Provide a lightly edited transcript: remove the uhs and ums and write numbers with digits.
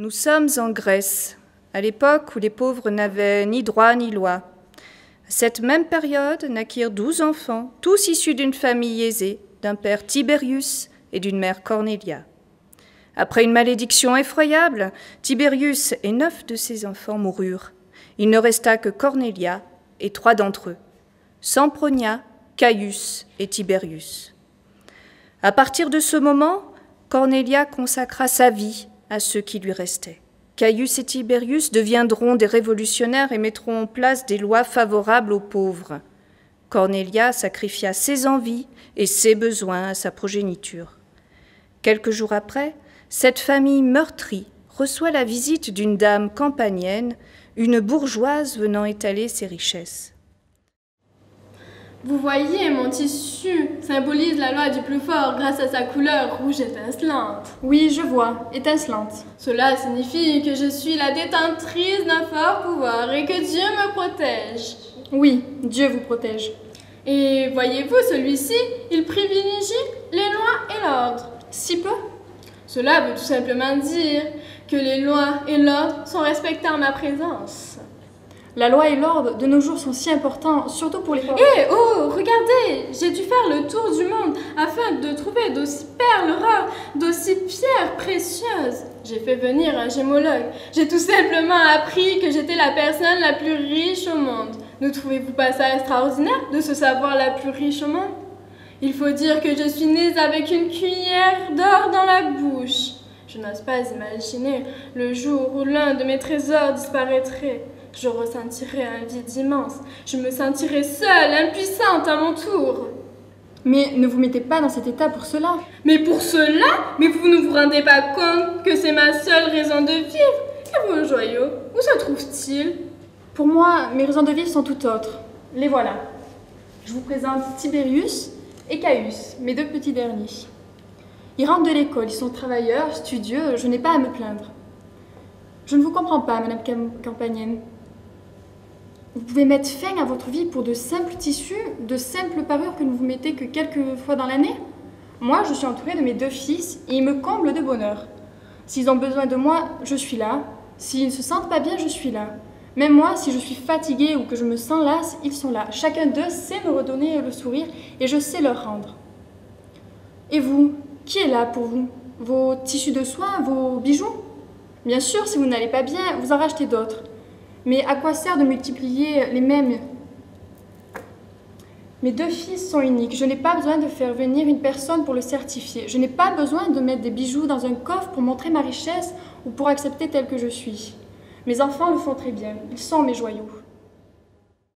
Nous sommes en Grèce, à l'époque où les pauvres n'avaient ni droit ni loi. À cette même période naquirent 12 enfants, tous issus d'une famille aisée, d'un père Tibérius et d'une mère Cornélia. Après une malédiction effroyable, Tibérius et 9 de ses enfants moururent. Il ne resta que Cornélia et 3 d'entre eux, Sempronia, Caius et Tibérius. À partir de ce moment, Cornélia consacra sa vie à ceux qui lui restaient. Caius et Tibérius deviendront des révolutionnaires et mettront en place des lois favorables aux pauvres. Cornélia sacrifia ses envies et ses besoins à sa progéniture. Quelques jours après, cette famille meurtrie reçoit la visite d'une dame campanienne, une bourgeoise venant étaler ses richesses. Vous voyez, mon tissu symbolise la loi du plus fort grâce à sa couleur rouge étincelante. Oui, je vois, étincelante. Cela signifie que je suis la détentrice d'un fort pouvoir et que Dieu me protège. Oui, Dieu vous protège. Et voyez-vous, celui-ci, il privilégie les lois et l'ordre. Si peu? Cela veut tout simplement dire que les lois et l'ordre sont respectés en ma présence. La loi et l'ordre de nos jours sont si importants, surtout pour les pauvres. Hé, oh, regardez, j'ai dû faire le tour du monde afin de trouver d'aussi perles rares, d'aussi pierres précieuses. J'ai fait venir un gémologue. J'ai tout simplement appris que j'étais la personne la plus riche au monde. Ne trouvez-vous pas ça extraordinaire de se savoir la plus riche au monde? Il faut dire que je suis née avec une cuillère d'or dans la bouche. Je n'ose pas imaginer le jour où l'un de mes trésors disparaîtrait. Je ressentirais un vide immense. Je me sentirais seule, impuissante à mon tour. Mais ne vous mettez pas dans cet état pour cela. Mais pour cela? Mais vous ne vous rendez pas compte que c'est ma seule raison de vivre? Et vos joyaux, où se trouvent-ils? Pour moi, mes raisons de vivre sont tout autres. Les voilà. Je vous présente Tibérius et Caius, mes 2 petits derniers. Ils rentrent de l'école, ils sont travailleurs, studieux, je n'ai pas à me plaindre. Je ne vous comprends pas, Madame Campanienne. Vous pouvez mettre fin à votre vie pour de simples tissus, de simples parures que ne vous mettez que quelques fois dans l'année? Moi, je suis entourée de mes 2 fils et ils me comblent de bonheur. S'ils ont besoin de moi, je suis là. S'ils ne se sentent pas bien, je suis là. Même moi, si je suis fatiguée ou que je me sens lasse, ils sont là. Chacun d'eux sait me redonner le sourire et je sais leur rendre. Et vous, qui est là pour vous? Vos tissus de soie, vos bijoux? Bien sûr, si vous n'allez pas bien, vous en rachetez d'autres. Mais à quoi sert de multiplier les mêmes? Mes 2 fils sont uniques. Je n'ai pas besoin de faire venir une personne pour le certifier. Je n'ai pas besoin de mettre des bijoux dans un coffre pour montrer ma richesse ou pour accepter telle que je suis. Mes enfants le font très bien. Ils sont mes joyaux.